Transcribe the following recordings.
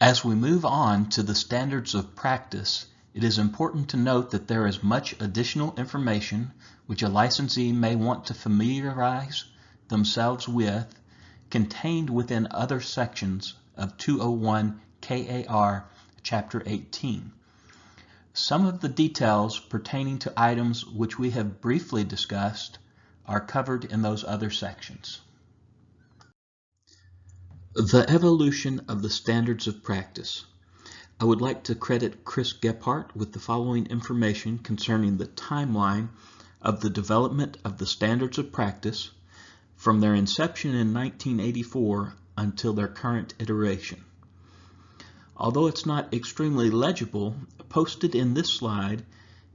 As we move on to the standards of practice, it is important to note that there is much additional information which a licensee may want to familiarize themselves with contained within other sections of 201 KAR Chapter 18. Some of the details pertaining to items which we have briefly discussed are covered in those other sections. The evolution of the standards of practice. I would like to credit Chris Gephardt with the following information concerning the timeline of the development of the standards of practice from their inception in 1984 until their current iteration. Although it's not extremely legible, posted in this slide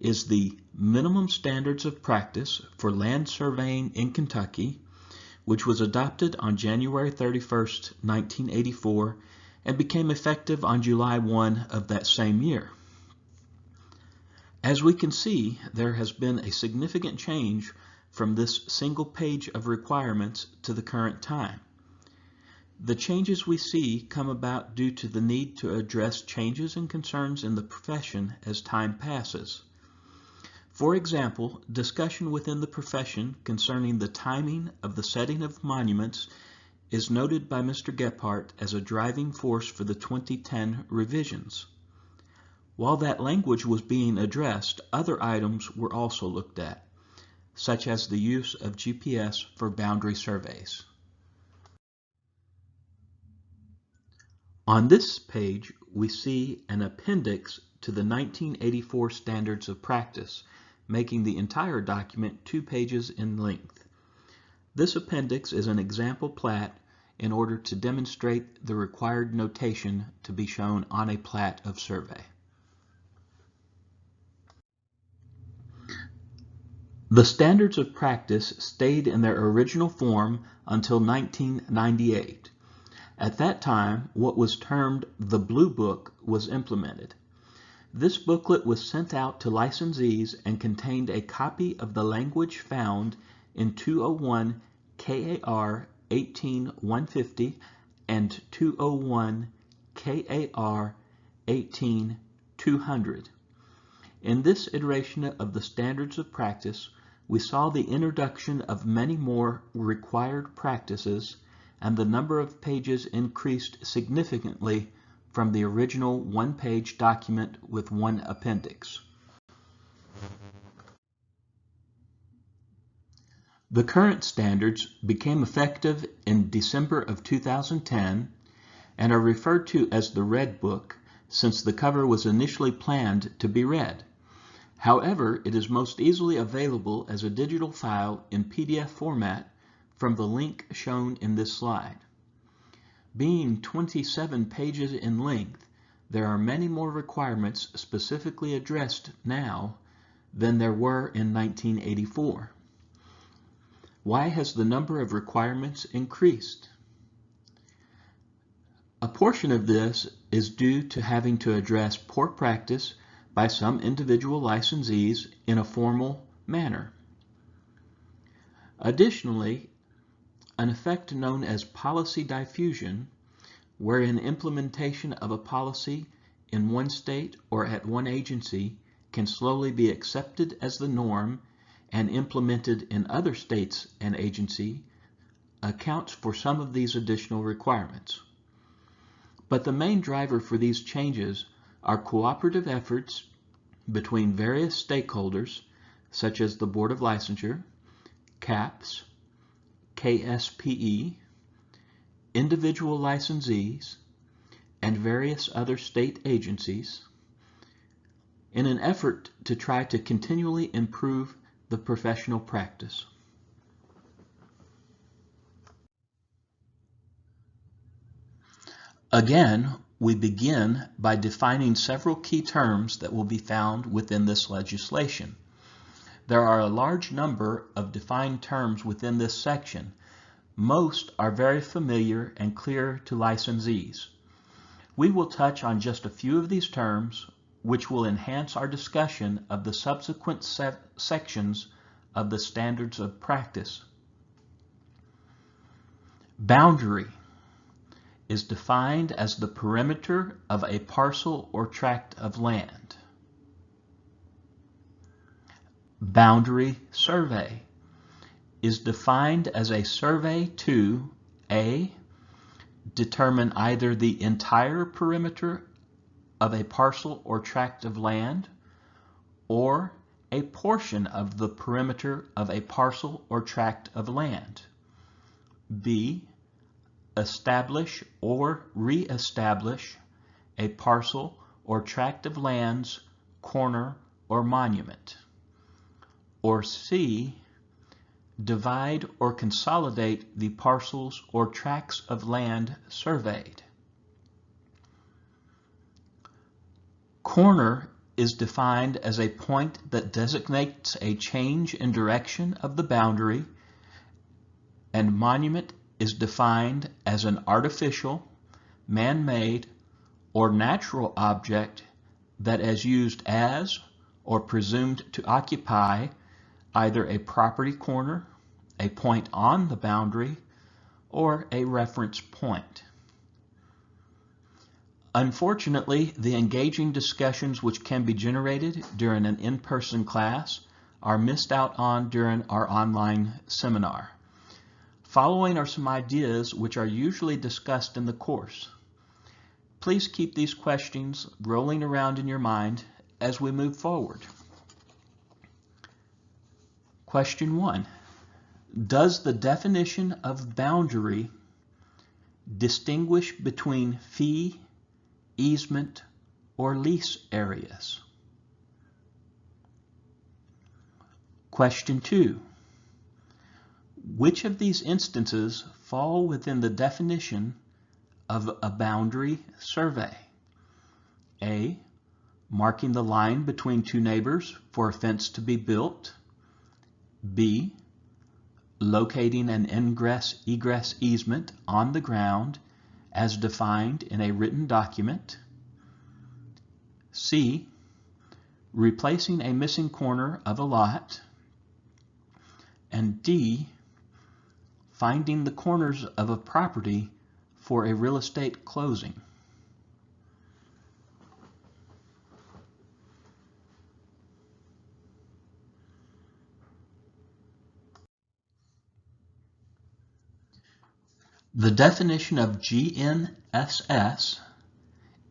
is the minimum standards of practice for land surveying in Kentucky, which was adopted on January 31st, 1984, and became effective on July 1 of that same year. As we can see, there has been a significant change from this single page of requirements to the current time. The changes we see come about due to the need to address changes and concerns in the profession as time passes. For example, discussion within the profession concerning the timing of the setting of monuments is noted by Mr. Gephardt as a driving force for the 2010 revisions. While that language was being addressed, other items were also looked at, such as the use of GPS for boundary surveys. On this page, we see an appendix to the 1984 Standards of Practice, making the entire document 2 pages in length. This appendix is an example plat in order to demonstrate the required notation to be shown on a plat of survey. The Standards of Practice stayed in their original form until 1998. At that time, what was termed the Blue Book was implemented. This booklet was sent out to licensees and contained a copy of the language found in 201 KAR 18150 and 201 KAR 18200. In this iteration of the Standards of Practice, we saw the introduction of many more required practices, and the number of pages increased significantly from the original one-page document with one appendix. The current standards became effective in December of 2010 and are referred to as the Red Book since the cover was initially planned to be red. However, it is most easily available as a digital file in PDF format from the link shown in this slide. Being 27 pages in length, there are many more requirements specifically addressed now than there were in 1984. Why has the number of requirements increased? A portion of this is due to having to address poor practice by some individual licensees in a formal manner. Additionally, an effect known as policy diffusion, wherein implementation of a policy in one state or at one agency can slowly be accepted as the norm and implemented in other states and agencies, accounts for some of these additional requirements. But the main driver for these changes are cooperative efforts between various stakeholders, such as the Board of Licensure, CAPS, KSPE, individual licensees, and various other state agencies, in an effort to try to continually improve the professional practice. Again, we begin by defining several key terms that will be found within this legislation. There are a large number of defined terms within this section. Most are very familiar and clear to licensees. We will touch on just a few of these terms, which will enhance our discussion of the subsequent sections of the Standards of Practice. Boundary is defined as the perimeter of a parcel or tract of land. Boundary survey is defined as a survey to A. Determine either the entire perimeter of a parcel or tract of land, or a portion of the perimeter of a parcel or tract of land. B. Establish or re-establish a parcel or tract of land's corner or monument. Or C. Divide or consolidate the parcels or tracts of land surveyed. Corner is defined as a point that designates a change in direction of the boundary, and monument is defined as an artificial, man-made, or natural object that is used as or presumed to occupy either a property corner, a point on the boundary, or a reference point. Unfortunately, the engaging discussions which can be generated during an in-person class are missed out on during our online seminar. Following are some ideas which are usually discussed in the course. Please keep these questions rolling around in your mind as we move forward. Question 1. Does the definition of boundary distinguish between fee, easement, or lease areas? Question 2. Which of these instances fall within the definition of a boundary survey? A. Marking the line between two neighbors for a fence to be built. B. Locating an ingress-egress easement on the ground as defined in a written document. C. Replacing a missing corner of a lot. And D. Finding the corners of a property for a real estate closing. The definition of GNSS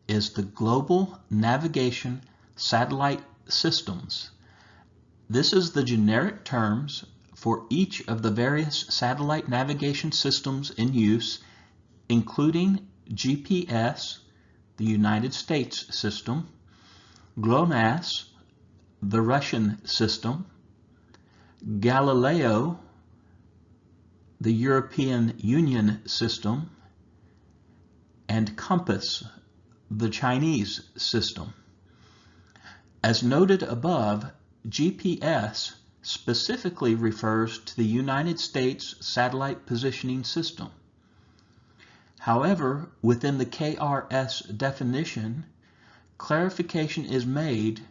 is the Global Navigation Satellite Systems. This is the generic terms for each of the various satellite navigation systems in use, including GPS, the United States system, GLONASS, the Russian system, Galileo, the European Union system, and COMPASS, the Chinese system. As noted above, GPS specifically refers to the United States Satellite Positioning System. However, within the KRS definition, clarification is made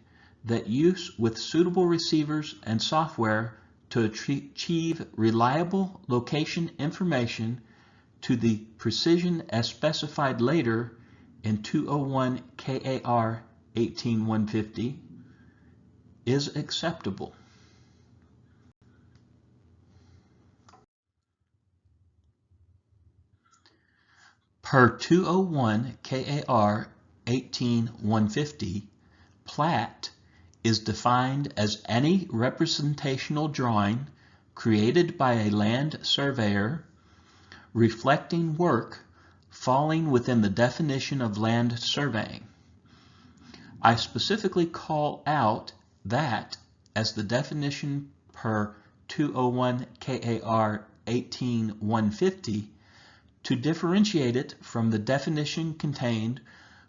that use with suitable receivers and software to achieve reliable location information to the precision as specified later in 201 KAR 18150 is acceptable. Per 201 KAR 18150, plat is defined as any representational drawing created by a land surveyor reflecting work falling within the definition of land surveying. I specifically call out that as the definition per 201 KAR 18150 to differentiate it from the definition contained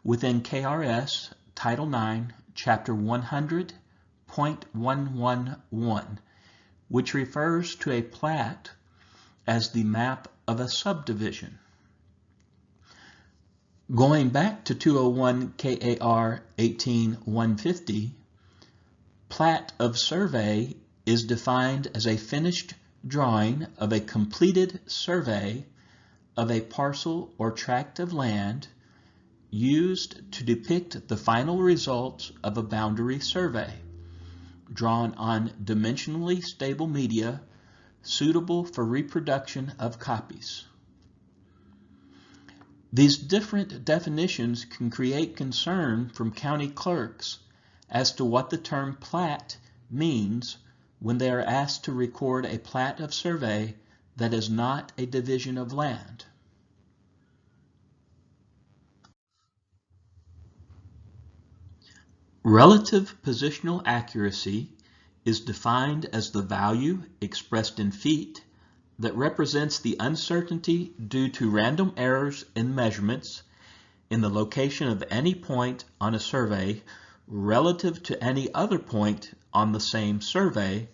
within KRS Title 9, Chapter 100.111, which refers to a plat as the map of a subdivision. Going back to 201 KAR 18150, plat of survey is defined as a finished drawing of a completed survey of a parcel or tract of land used to depict the final results of a boundary survey, drawn on dimensionally stable media suitable for reproduction of copies. These different definitions can create concern from county clerks as to what the term plat means when they are asked to record a plat of survey that is not a division of land. Relative positional accuracy is defined as the value expressed in feet that represents the uncertainty due to random errors in measurements in the location of any point on a survey relative to any other point on the same survey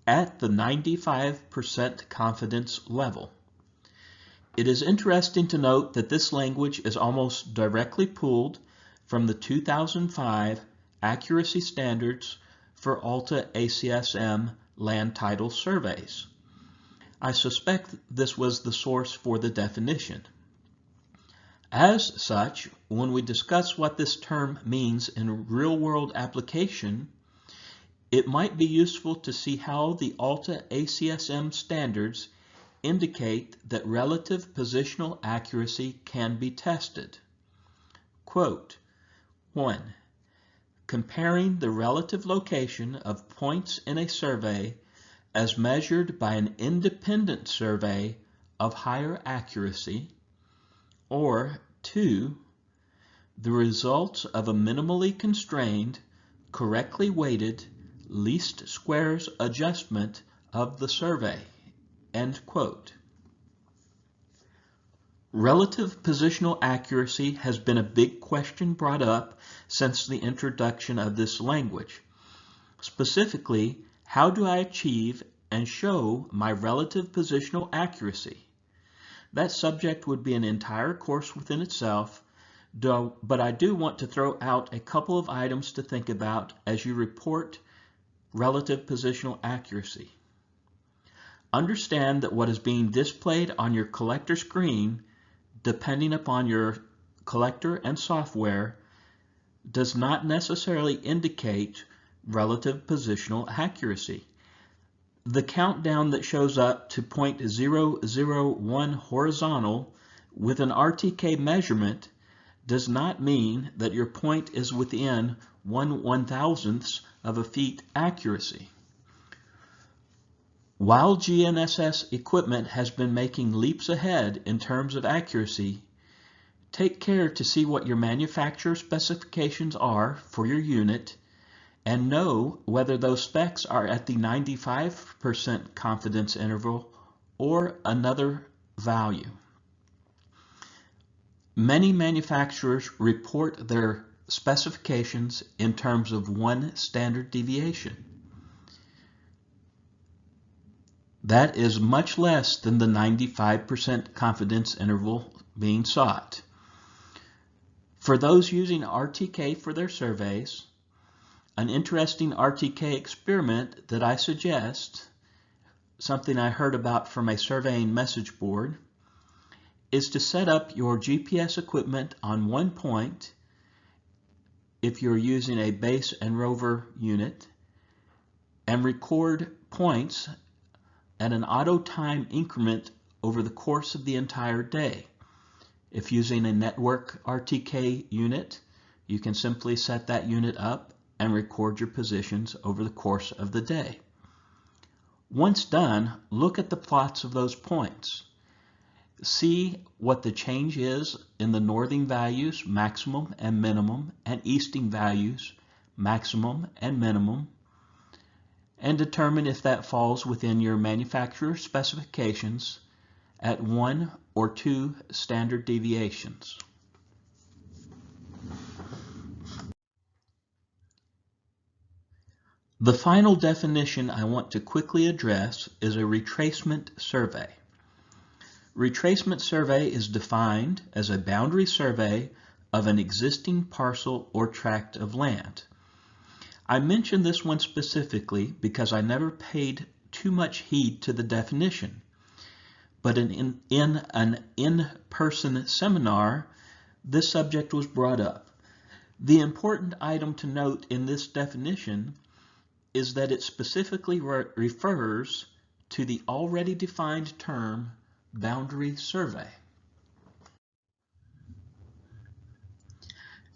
at the 95% confidence level. It is interesting to note that this language is almost directly pulled from the 2005 accuracy standards for Alta ACSM land title surveys. I suspect this was the source for the definition. As such, when we discuss what this term means in real-world application, it might be useful to see how the Alta ACSM standards indicate that relative positional accuracy can be tested. Quote, 1. Comparing the relative location of points in a survey as measured by an independent survey of higher accuracy, or 2. The results of a minimally constrained, correctly weighted, least squares adjustment of the survey. End quote. Relative positional accuracy has been a big question brought up since the introduction of this language. Specifically, how do I achieve and show my relative positional accuracy? That subject would be an entire course within itself, but I do want to throw out a couple of items to think about as you report relative positional accuracy. Understand that what is being displayed on your collector screen, depending upon your collector and software, does not necessarily indicate relative positional accuracy. The countdown that shows up to 0.001 horizontal with an RTK measurement does not mean that your point is within 1/1000th of a feet accuracy. While GNSS equipment has been making leaps ahead in terms of accuracy, take care to see what your manufacturer specifications are for your unit and know whether those specs are at the 95% confidence interval or another value. Many manufacturers report their specifications in terms of 1 standard deviation. That is much less than the 95% confidence interval being sought. For those using RTK for their surveys, an interesting RTK experiment that I suggest, something I heard about from a surveying message board, is to set up your GPS equipment on one point if you're using a base and rover unit and record points at an auto time increment over the course of the entire day. If using a network RTK unit, you can simply set that unit up and record your positions over the course of the day. Once done, look at the plots of those points. See what the change is in the northing values, maximum and minimum, and easting values, maximum and minimum, and determine if that falls within your manufacturer specifications at 1 or 2 standard deviations. The final definition I want to quickly address is a retracement survey. Retracement survey is defined as a boundary survey of an existing parcel or tract of land. I mention this one specifically because I never paid too much heed to the definition. but in an in-person seminar, this subject was brought up. The important item to note in this definition is that it specifically refers to the already defined term boundary survey.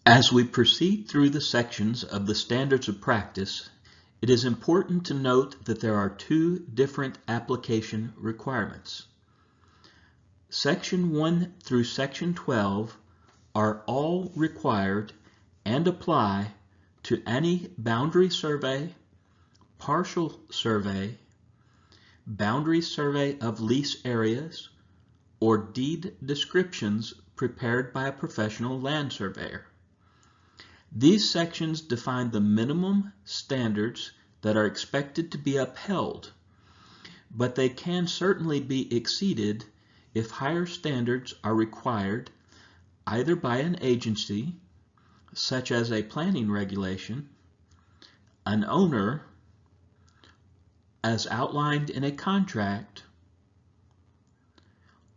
As we proceed through the sections of the standards of practice, it is important to note that there are two different application requirements. Section 1 through Section 12 are all required and apply to any boundary survey, partial survey, boundary survey of lease areas, or deed descriptions prepared by a professional land surveyor. These sections define the minimum standards that are expected to be upheld, but they can certainly be exceeded if higher standards are required either by an agency, such as a planning regulation, an owner, as outlined in a contract,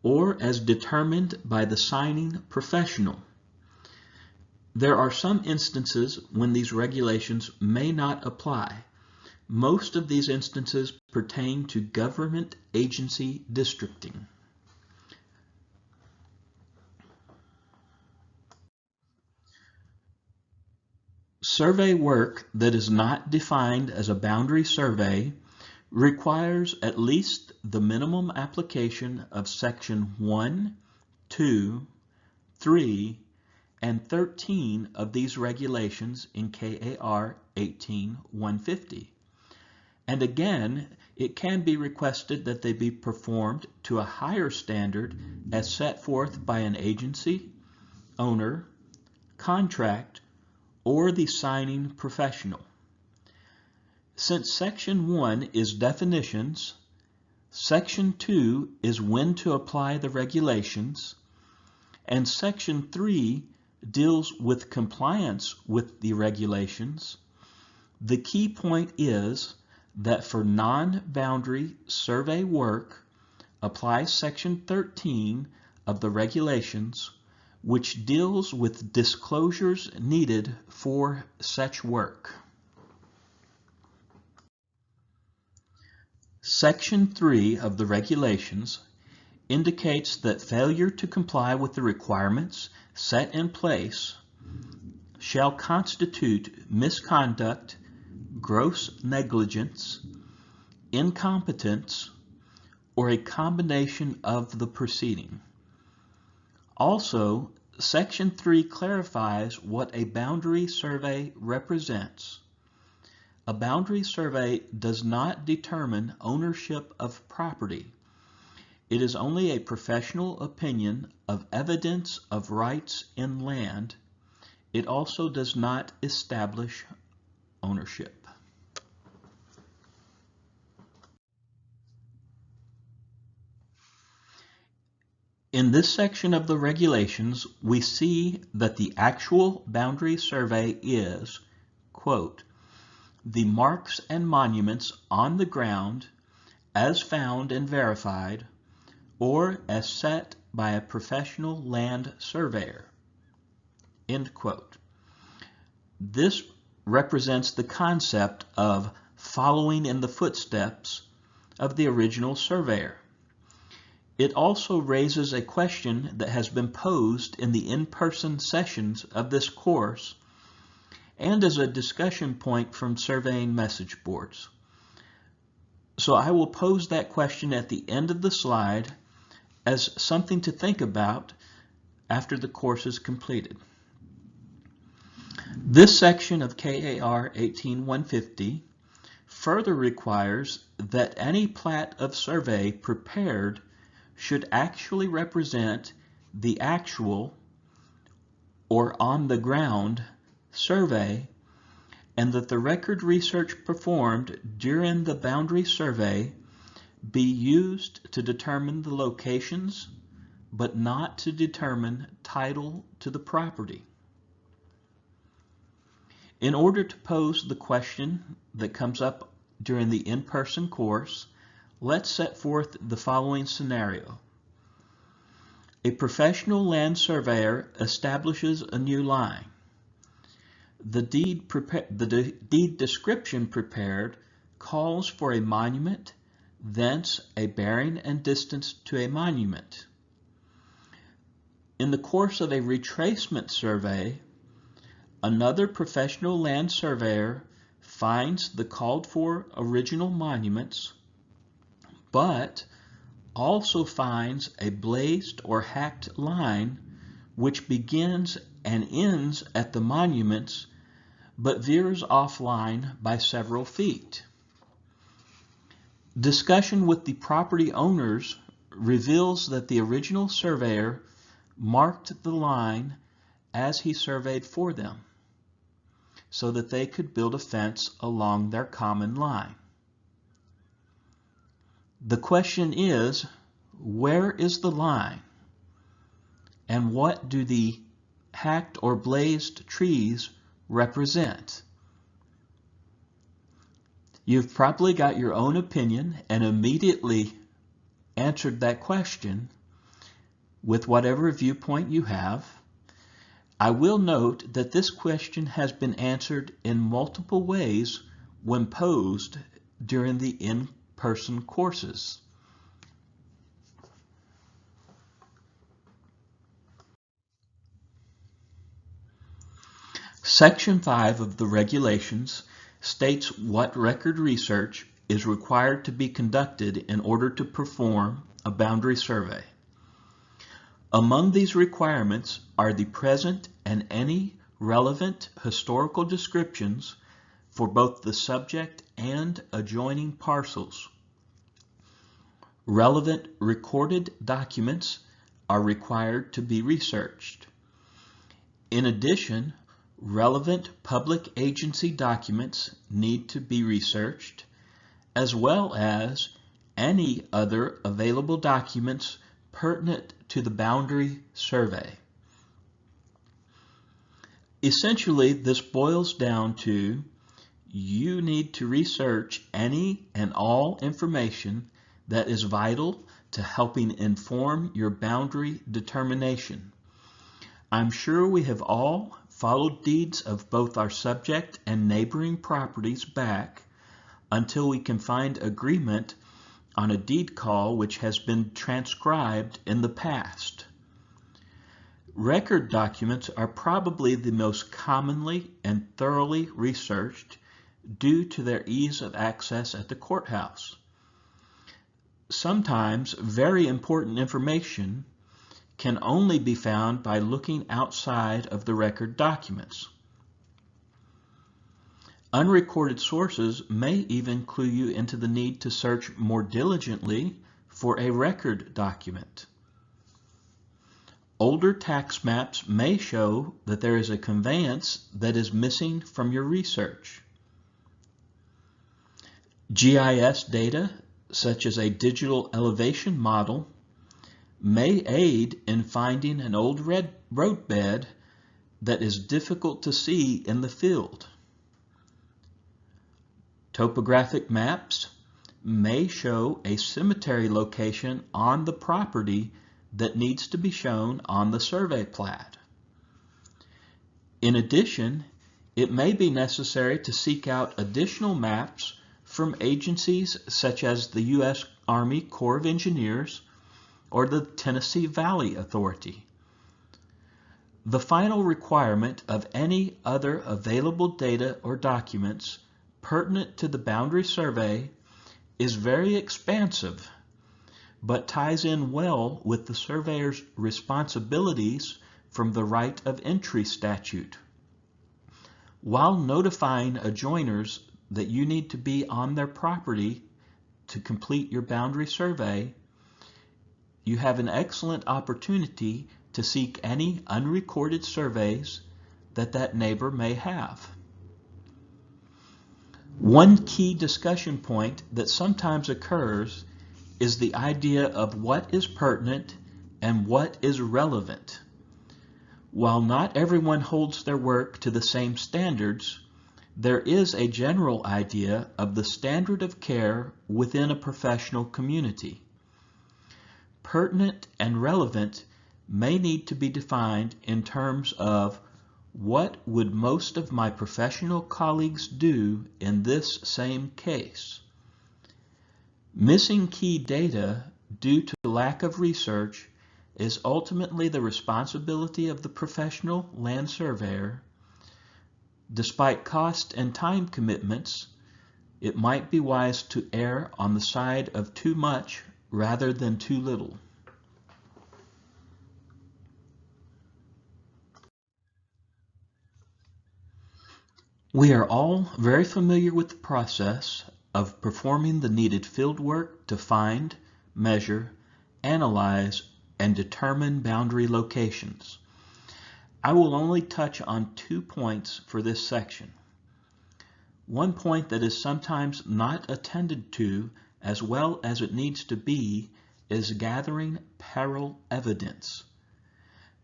or as determined by the signing professional. There are some instances when these regulations may not apply. Most of these instances pertain to government agency districting. Survey work that is not defined as a boundary survey requires at least the minimum application of Section 1, 2, 3, and 13 of these regulations in KAR 18-150. And again, it can be requested that they be performed to a higher standard as set forth by an agency, owner, contract, or the signing professional. Since Section 1 is definitions, Section 2 is when to apply the regulations, and Section 3 deals with compliance with the regulations, the key point is that for non-boundary survey work, apply Section 13 of the regulations, which deals with disclosures needed for such work. Section 3 of the regulations indicates that failure to comply with the requirements set in place shall constitute misconduct, gross negligence, incompetence, or a combination of the preceding. Also, Section 3 clarifies what a boundary survey represents. A boundary survey does not determine ownership of property. It is only a professional opinion of evidence of rights in land. It also does not establish ownership. In this section of the regulations, we see that the actual boundary survey is, quote, the marks and monuments on the ground as found and verified, or as set by a professional land surveyor, end quote. This represents the concept of following in the footsteps of the original surveyor. It also raises a question that has been posed in the in-person sessions of this course and as a discussion point from surveying message boards. So I will pose that question at the end of the slide as something to think about after the course is completed. This section of KAR 18-150 further requires that any plat of survey prepared should actually represent the actual or on-the-ground survey, and that the record research performed during the boundary survey be used to determine the locations, but not to determine title to the property. In order to pose the question that comes up during the in-person course, let's set forth the following scenario. A professional land surveyor establishes a new line. The deed description prepared calls for a monument, thence a bearing and distance to a monument. In the course of a retracement survey, another professional land surveyor finds the called for original monuments, but also finds a blazed or hacked line which begins and ends at the monuments but veers offline by several feet. Discussion with the property owners reveals that the original surveyor marked the line as he surveyed for them so that they could build a fence along their common line. The question is, where is the line? And what do the hacked or blazed trees represent? You've probably got your own opinion and immediately answered that question with whatever viewpoint you have. I will note that this question has been answered in multiple ways when posed during the in-person courses. Section 5 of the regulations states what record research is required to be conducted in order to perform a boundary survey. Among these requirements are the present and any relevant historical descriptions for both the subject and adjoining parcels. Relevant recorded documents are required to be researched. In addition, relevant public agency documents need to be researched, as well as any other available documents pertinent to the boundary survey. Essentially, this boils down to you need to research any and all information that is vital to helping inform your boundary determination. I'm sure we have all followed deeds of both our subject and neighboring properties back until we can find agreement on a deed call which has been transcribed in the past. Record documents are probably the most commonly and thoroughly researched due to their ease of access at the courthouse. Sometimes very important information can only be found by looking outside of the record documents. Unrecorded sources may even clue you into the need to search more diligently for a record document. Older tax maps may show that there is a conveyance that is missing from your research. GIS data, such as a digital elevation model, may aid in finding an old roadbed that is difficult to see in the field. Topographic maps may show a cemetery location on the property that needs to be shown on the survey plat. In addition, it may be necessary to seek out additional maps from agencies such as the U.S. Army Corps of Engineers or the Tennessee Valley Authority. The final requirement of any other available data or documents pertinent to the boundary survey is very expansive, but ties in well with the surveyor's responsibilities from the right of entry statute. While notifying adjoiners that you need to be on their property to complete your boundary survey, you have an excellent opportunity to seek any unrecorded surveys that neighbor may have. One key discussion point that sometimes occurs is the idea of what is pertinent and what is relevant. While not everyone holds their work to the same standards, there is a general idea of the standard of care within a professional community. Pertinent and relevant may need to be defined in terms of what would most of my professional colleagues do in this same case. Missing key data due to lack of research is ultimately the responsibility of the professional land surveyor. Despite cost and time commitments, it might be wise to err on the side of too much rather than too little. We are all very familiar with the process of performing the needed field work to find, measure, analyze, and determine boundary locations. I will only touch on 2 points for this section. One point that is sometimes not attended to as well as it needs to be is gathering peril evidence.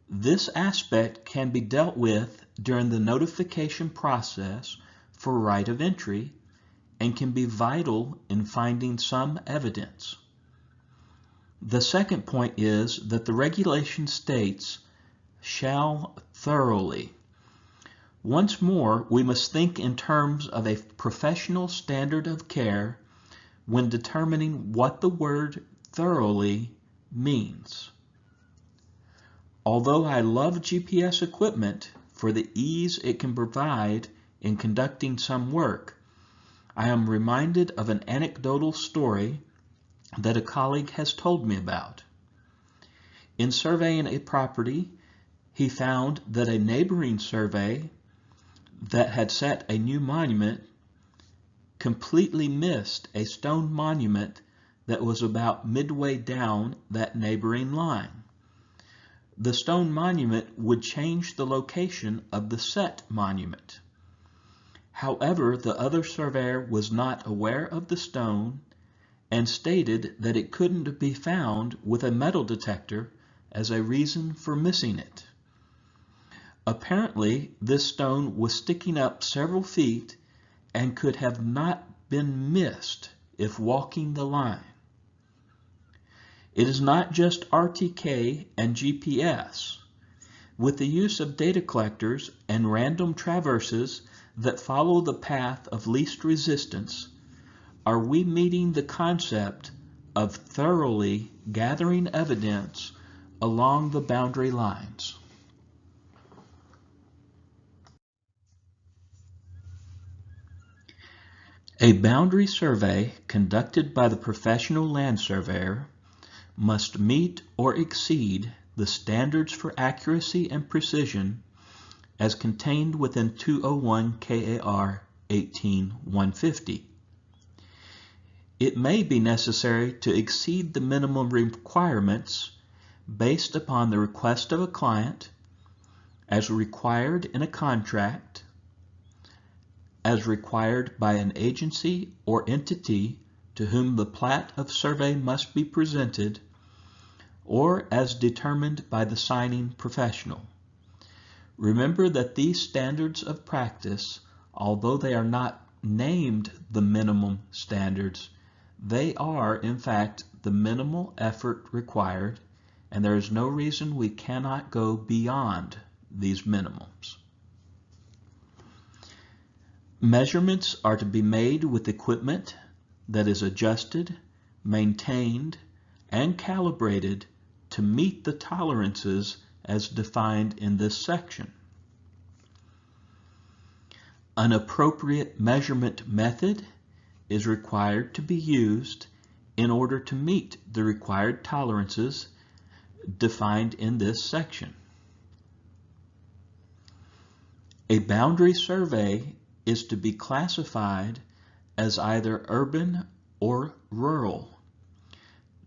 This aspect can be dealt with during the notification process for right of entry and can be vital in finding some evidence. The second point is that the regulation states, "shall thoroughly." Once more, we must think in terms of a professional standard of care when determining what the word thoroughly means. Although I love GPS equipment for the ease it can provide in conducting some work, I am reminded of an anecdotal story that a colleague has told me about. In surveying a property, he found that a neighboring survey that had set a new monument completely missed a stone monument that was about midway down that neighboring line. The stone monument would change the location of the set monument. However, the other surveyor was not aware of the stone and stated that it couldn't be found with a metal detector as a reason for missing it. Apparently, this stone was sticking up several feet and could have not been missed if walking the line. It is not just RTK and GPS. With the use of data collectors and random traverses that follow the path of least resistance, are we meeting the concept of thoroughly gathering evidence along the boundary lines? A boundary survey conducted by the professional land surveyor must meet or exceed the standards for accuracy and precision as contained within 201 KAR 18-150. It may be necessary to exceed the minimum requirements based upon the request of a client, as required in a contract, as required by an agency or entity to whom the plat of survey must be presented, or as determined by the signing professional. Remember that these standards of practice, although they are not named the minimum standards, they are, in fact, the minimal effort required, and there is no reason we cannot go beyond these minimums. Measurements are to be made with equipment that is adjusted, maintained, and calibrated to meet the tolerances as defined in this section. An appropriate measurement method is required to be used in order to meet the required tolerances defined in this section. A boundary survey is to be classified as either urban or rural.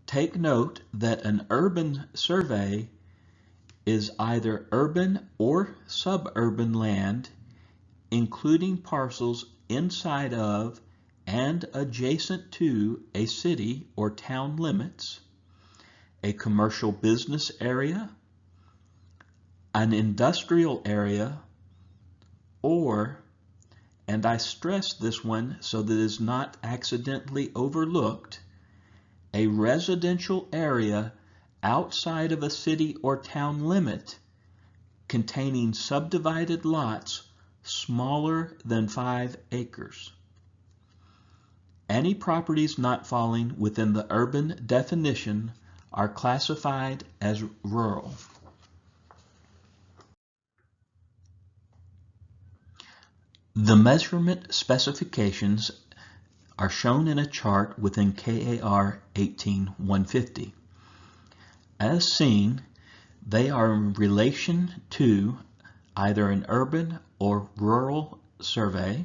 Take note that an urban survey is either urban or suburban land, including parcels inside of and adjacent to a city or town limits, a commercial business area, an industrial area, or, and I stress this one so that it is not accidentally overlooked, a residential area outside of a city or town limit containing subdivided lots smaller than 5 acres. Any properties not falling within the urban definition are classified as rural. The measurement specifications are shown in a chart within KAR 18150. As seen, they are in relation to either an urban or rural survey.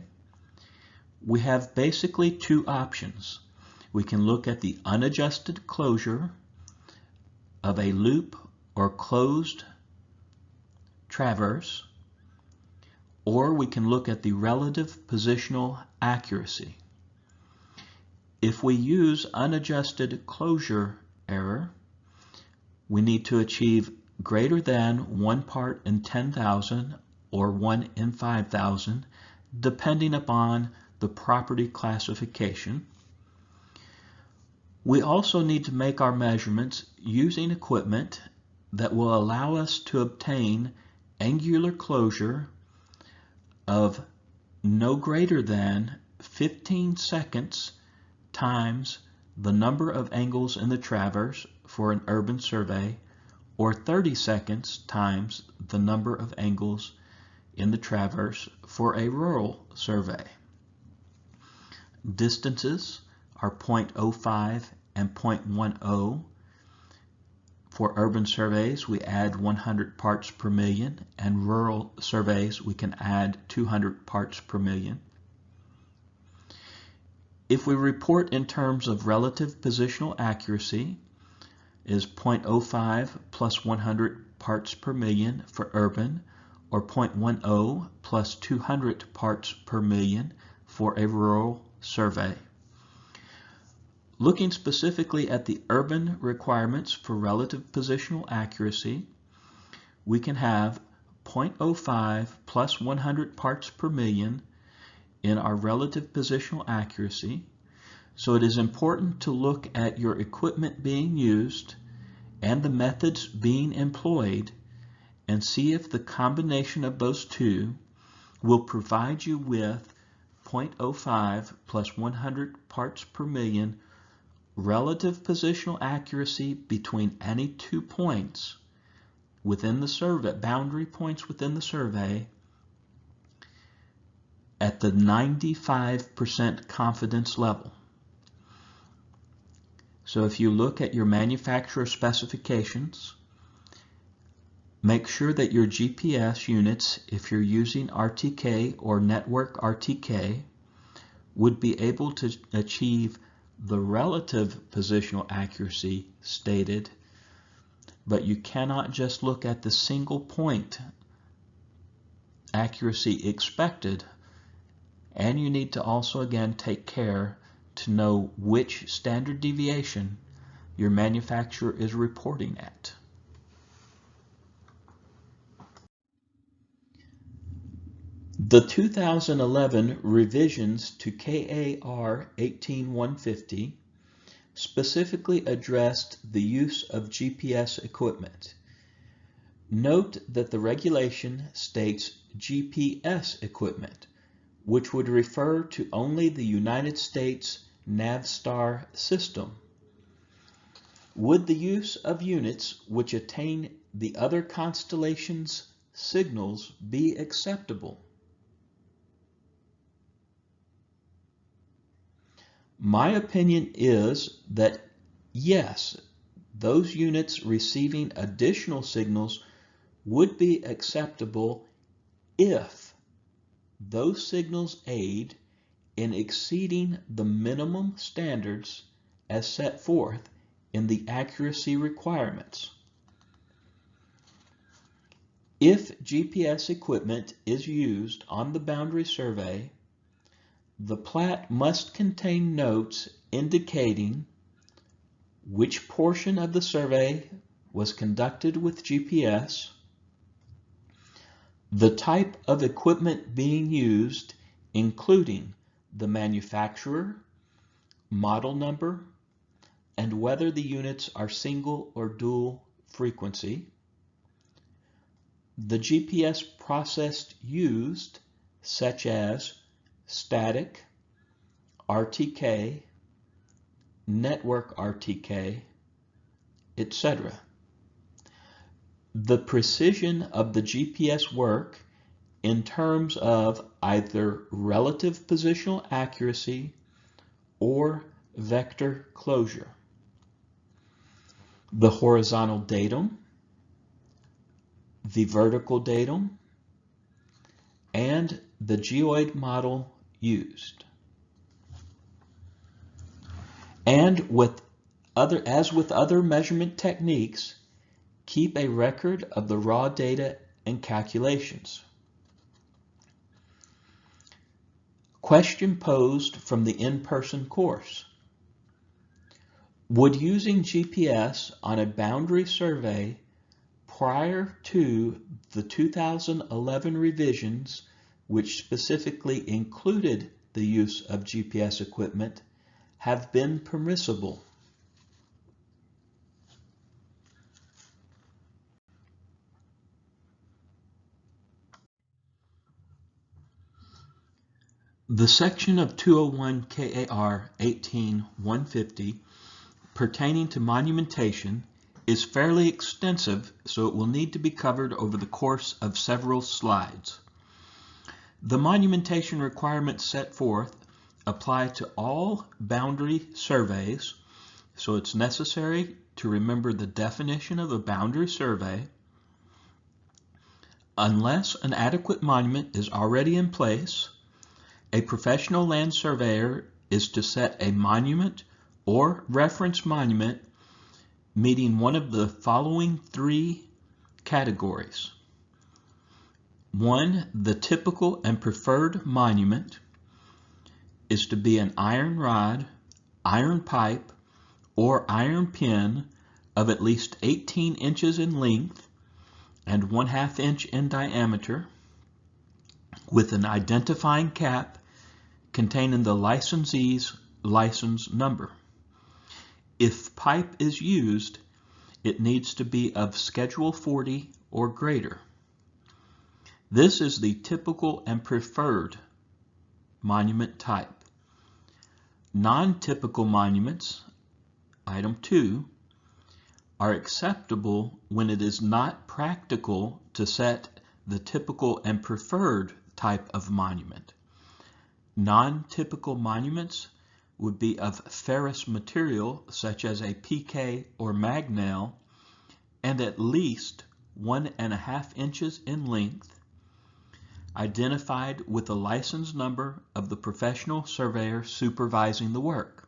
We have basically two options. We can look at the unadjusted closure of a loop or closed traverse, or we can look at the relative positional accuracy. If we use unadjusted closure error, we need to achieve greater than 1 part in 10,000 or 1 in 5,000, depending upon the property classification. We also need to make our measurements using equipment that will allow us to obtain angular closure of no greater than 15 seconds times the number of angles in the traverse for an urban survey, or 30 seconds times the number of angles in the traverse for a rural survey. Distances are 0.05 and 0.10. For urban surveys, we add 100 parts per million, and rural surveys, we can add 200 parts per million. If we report in terms of relative positional accuracy, is 0.05 plus 100 parts per million for urban, or 0.10 plus 200 parts per million for a rural survey. Looking specifically at the urban requirements for relative positional accuracy, we can have 0.05 plus 100 parts per million in our relative positional accuracy. So it is important to look at your equipment being used and the methods being employed and see if the combination of those two will provide you with 0.05 plus 100 parts per million relative positional accuracy between any 2 points within the survey, boundary points within the survey, at the 95% confidence level. So if you look at your manufacturer specifications, make sure that your GPS units, if you're using RTK or network RTK, would be able to achieve the relative positional accuracy stated, but you cannot just look at the single point accuracy expected, and you need to also again take care to know which standard deviation your manufacturer is reporting at. The 2011 revisions to KAR 18150 specifically addressed the use of GPS equipment. Note that the regulation states GPS equipment, which would refer to only the United States Navstar system. Would the use of units which attain the other constellations' signals be acceptable? My opinion is that yes, those units receiving additional signals would be acceptable if those signals aid in exceeding the minimum standards as set forth in the accuracy requirements. If GPS equipment is used on the boundary survey, the plat must contain notes indicating which portion of the survey was conducted with GPS, the type of equipment being used, including the manufacturer, model number, and whether the units are single or dual frequency, the GPS process used, such as static, RTK, network RTK, etc. The precision of the GPS work in terms of either relative positional accuracy or vector closure. The horizontal datum, the vertical datum, and the geoid model used. And as with other measurement techniques, keep a record of the raw data and calculations. Question posed from the in-person course. Would using GPS on a boundary survey prior to the 2011 revisions, which specifically included the use of GPS equipment, have been permissible? The section of 201 KAR 18-150 pertaining to monumentation is fairly extensive, so it will need to be covered over the course of several slides. The monumentation requirements set forth apply to all boundary surveys, so it's necessary to remember the definition of a boundary survey. Unless an adequate monument is already in place, a professional land surveyor is to set a monument or reference monument meeting one of the following three categories. 1. The typical and preferred monument is to be an iron rod, iron pipe, or iron pin of at least 18 inches in length and 1/2 inch in diameter, with an identifying cap containing the licensee's license number. If pipe is used, it needs to be of Schedule 40 or greater. This is the typical and preferred monument type. Non-typical monuments, item 2, are acceptable when it is not practical to set the typical and preferred type of monument. Non-typical monuments would be of ferrous material such as a PK or magnail and at least 1.5 inches in length, identified with the license number of the professional surveyor supervising the work.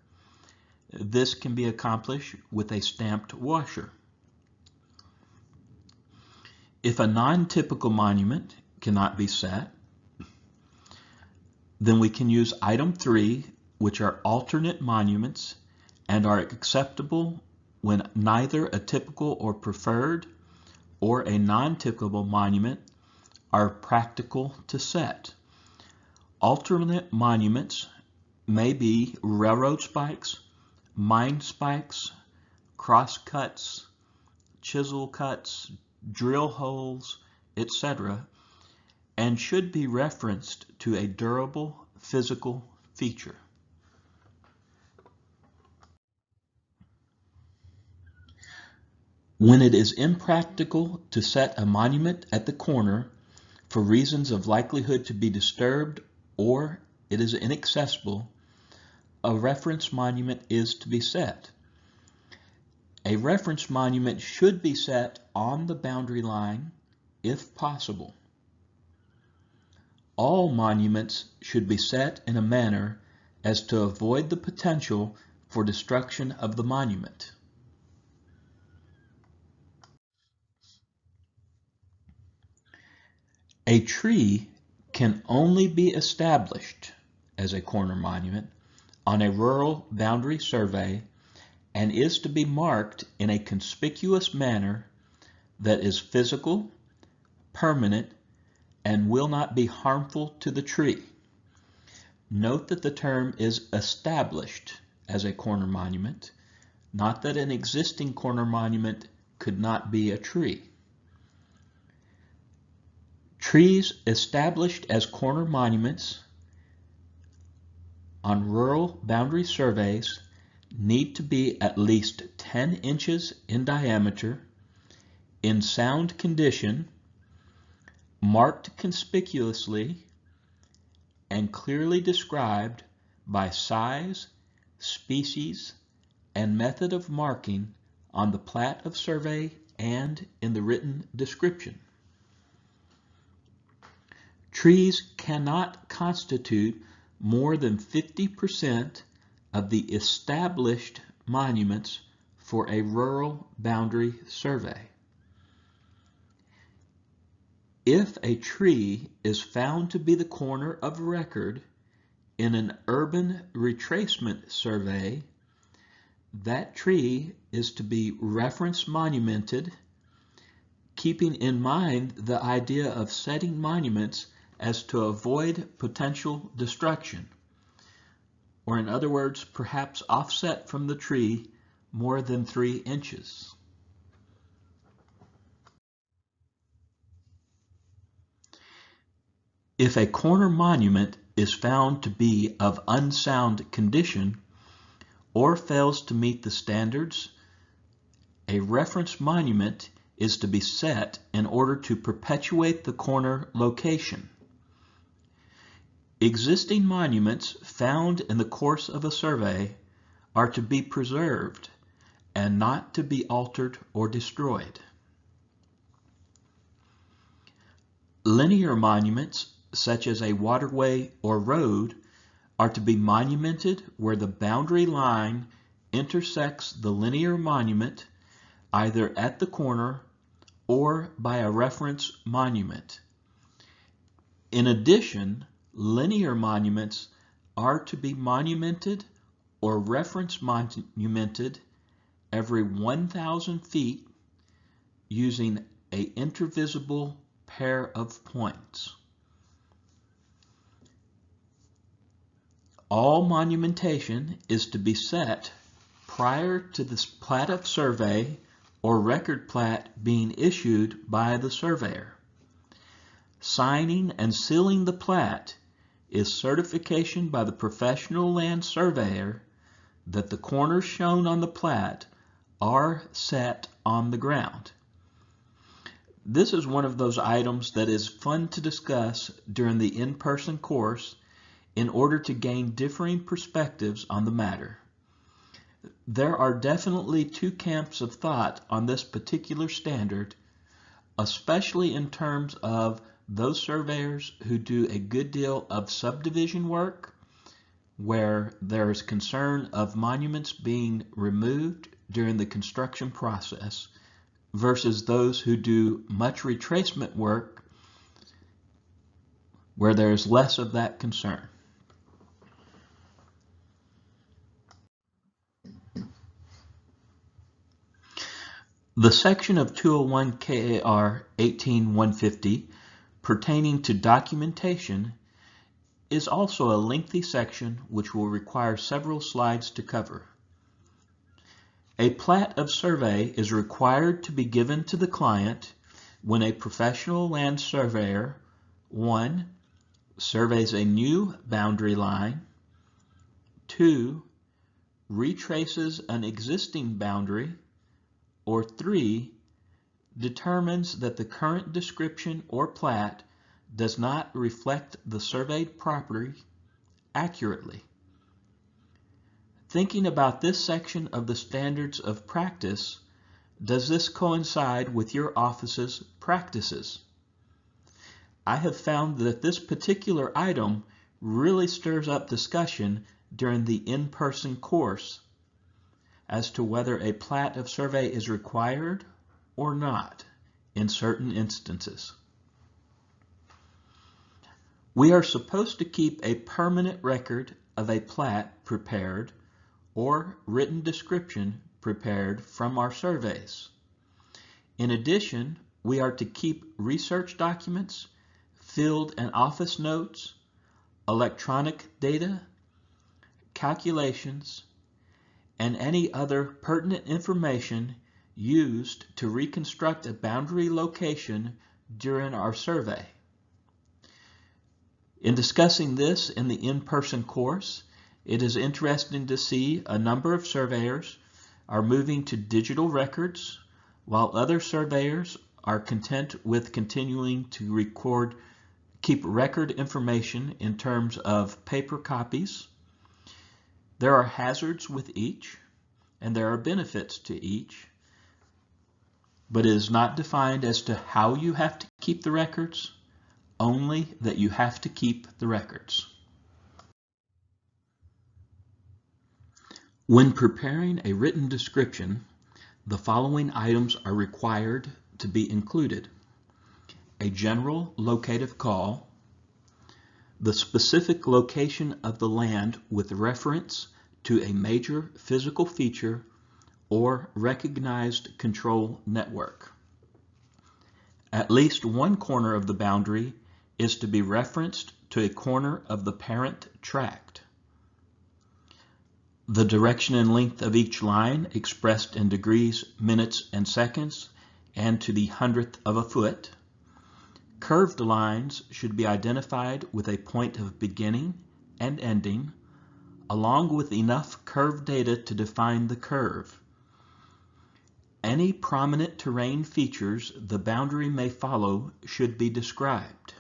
This can be accomplished with a stamped washer. If a non-typical monument cannot be set, then we can use item 3, which are alternate monuments and are acceptable when neither a typical or preferred or a non-typical monument are practical to set. Alternate monuments may be railroad spikes, mine spikes, cross cuts, chisel cuts, drill holes, etc., and should be referenced to a durable physical feature. When it is impractical to set a monument at the corner for reasons of likelihood to be disturbed or it is inaccessible, a reference monument is to be set. A reference monument should be set on the boundary line if possible. All monuments should be set in a manner as to avoid the potential for destruction of the monument. A tree can only be established as a corner monument on a rural boundary survey and is to be marked in a conspicuous manner that is physical, permanent, and will not be harmful to the tree. Note that the term is established as a corner monument, not that an existing corner monument could not be a tree. Trees established as corner monuments on rural boundary surveys need to be at least 10 inches in diameter, in sound condition, marked conspicuously, and clearly described by size, species, and method of marking on the plat of survey and in the written description. Trees cannot constitute more than 50% of the established monuments for a rural boundary survey. If a tree is found to be the corner of record in an urban retracement survey, that tree is to be reference monumented, keeping in mind the idea of setting monuments as to avoid potential destruction, or in other words, perhaps offset from the tree more than 3 inches. If a corner monument is found to be of unsound condition or fails to meet the standards, a reference monument is to be set in order to perpetuate the corner location. Existing monuments found in the course of a survey are to be preserved and not to be altered or destroyed. Linear monuments, such as a waterway or road, are to be monumented where the boundary line intersects the linear monument, either at the corner or by a reference monument. In addition, linear monuments are to be monumented or reference monumented every 1,000 feet using an intervisible pair of points. All monumentation is to be set prior to the plat of survey or record plat being issued by the surveyor. Signing and sealing the plat is certification by the professional land surveyor that the corners shown on the plat are set on the ground. This is one of those items that is fun to discuss during the in-person course in order to gain differing perspectives on the matter. There are definitely two camps of thought on this particular standard, especially in terms of those surveyors who do a good deal of subdivision work, where there is concern of monuments being removed during the construction process, versus those who do much retracement work, where there is less of that concern. The section of 201 KAR 18150 pertaining to documentation is also a lengthy section which will require several slides to cover. A plat of survey is required to be given to the client when a professional land surveyor 1. Surveys a new boundary line, 2. Retraces an existing boundary, or 3. Determines that the current description or plat does not reflect the surveyed property accurately. Thinking about this section of the standards of practice, does this coincide with your office's practices? I have found that this particular item really stirs up discussion during the in-person course as to whether a plat of survey is required or not in certain instances. We are supposed to keep a permanent record of a plat prepared or written description prepared from our surveys. In addition, we are to keep research documents, field and office notes, electronic data, calculations, and any other pertinent information used to reconstruct a boundary location during our survey. In discussing this in the in-person course, it is interesting to see a number of surveyors are moving to digital records, while other surveyors are content with continuing to keep record information in terms of paper copies. There are hazards with each, and there are benefits to each, but it is not defined as to how you have to keep the records, only that you have to keep the records. When preparing a written description, the following items are required to be included: a general locative call, the specific location of the land with reference to a major physical feature or recognized control network. At least one corner of the boundary is to be referenced to a corner of the parent tract. The direction and length of each line expressed in degrees, minutes, and seconds, and to the hundredth of a foot. Curved lines should be identified with a point of beginning and ending, along with enough curve data to define the curve. Any prominent terrain features the boundary may follow should be described.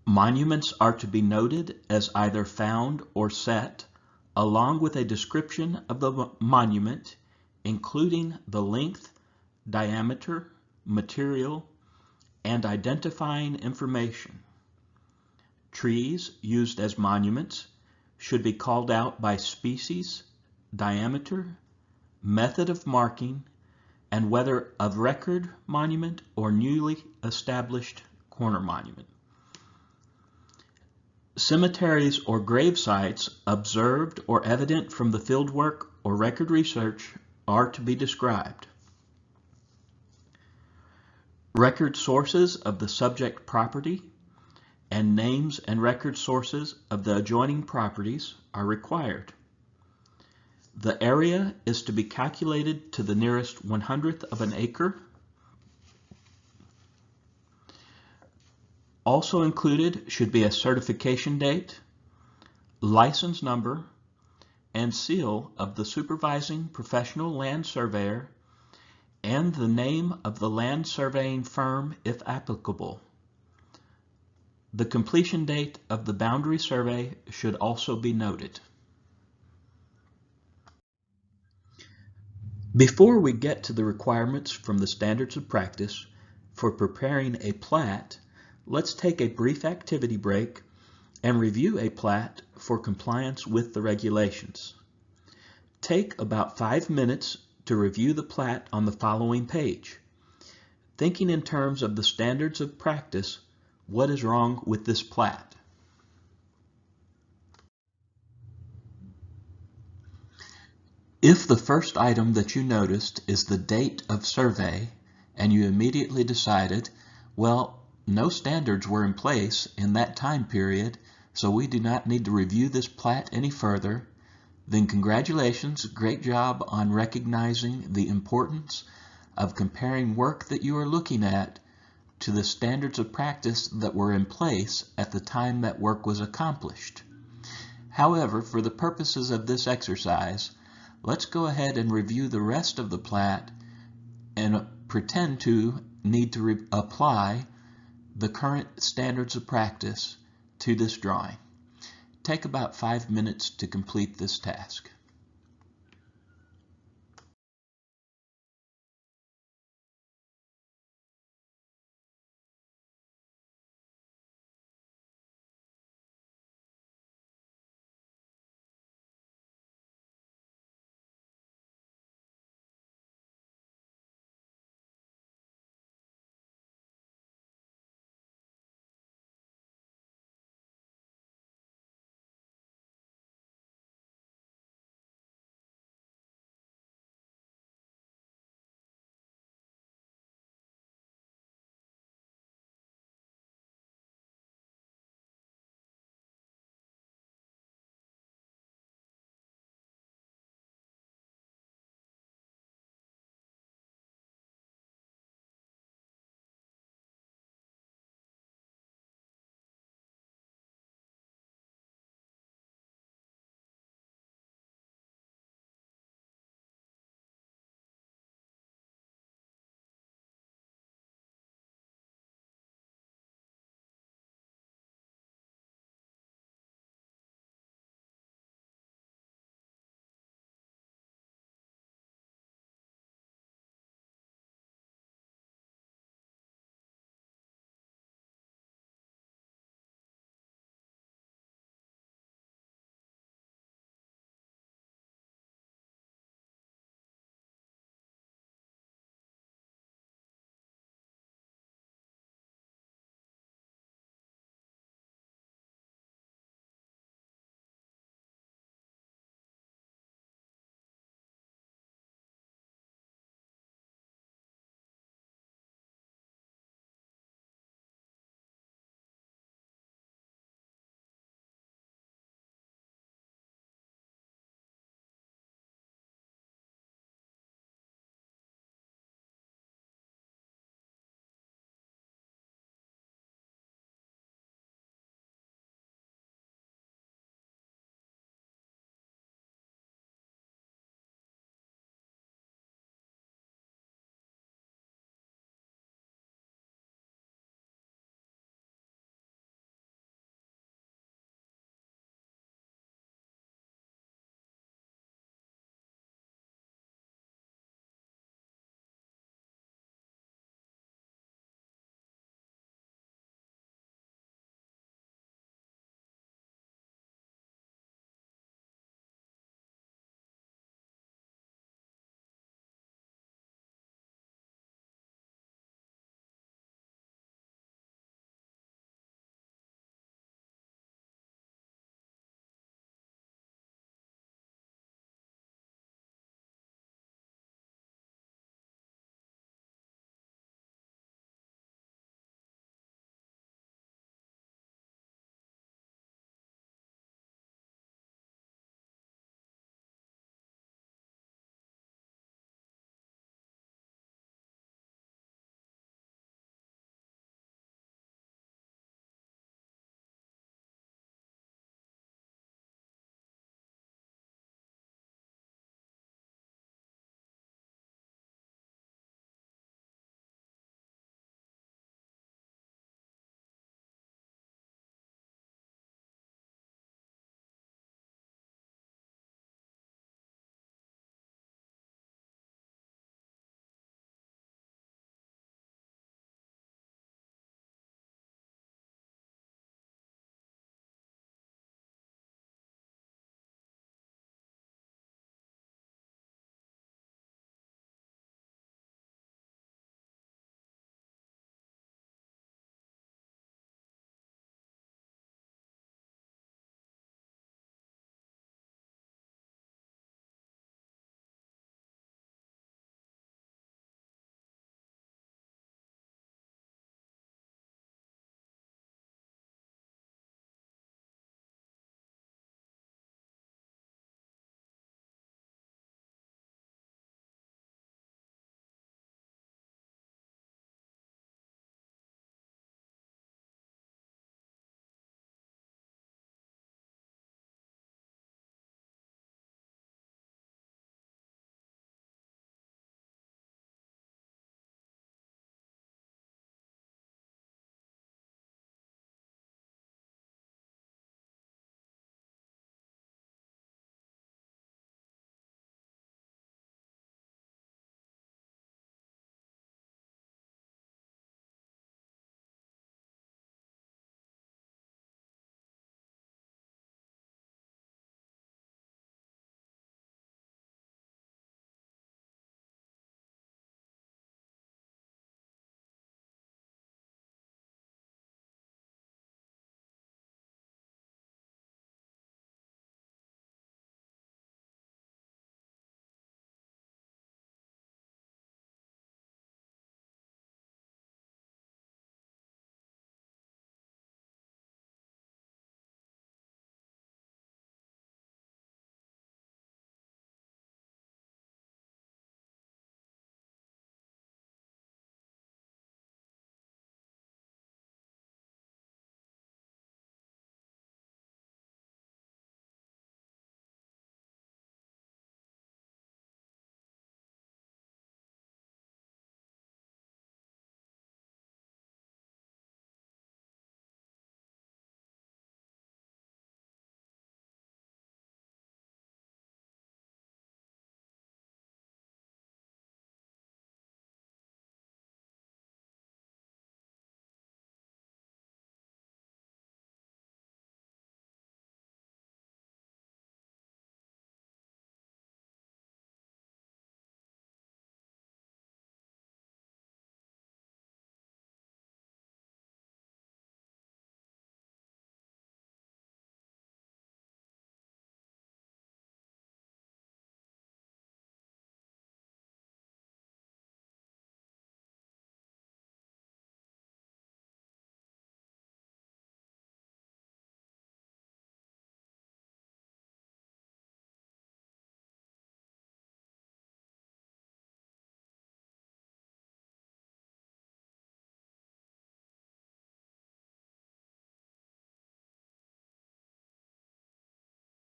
Monuments are to be noted as either found or set, along with a description of the monument, including the length, diameter, material, and identifying information. Trees used as monuments should be called out by species, diameter, method of marking, and whether of record monument or newly established corner monument. Cemeteries or grave sites observed or evident from the fieldwork or record research are to be described. Record sources of the subject property and names and record sources of the adjoining properties are required. The area is to be calculated to the nearest 1/100th of an acre. Also included should be a certification date, license number, and seal of the supervising professional land surveyor, and the name of the land surveying firm if applicable. The completion date of the boundary survey should also be noted. Before we get to the requirements from the standards of practice for preparing a plat, let's take a brief activity break and review a plat for compliance with the regulations. Take about 5 minutes to review the plat on the following page. Thinking in terms of the standards of practice, what is wrong with this plat? If the first item that you noticed is the date of survey, and you immediately decided, well, no standards were in place in that time period, so we do not need to review this plat any further, then congratulations, great job on recognizing the importance of comparing work that you are looking at to the standards of practice that were in place at the time that work was accomplished. However, for the purposes of this exercise, let's go ahead and review the rest of the plat and pretend to need to apply the current standards of practice to this drawing. Take about 5 minutes to complete this task.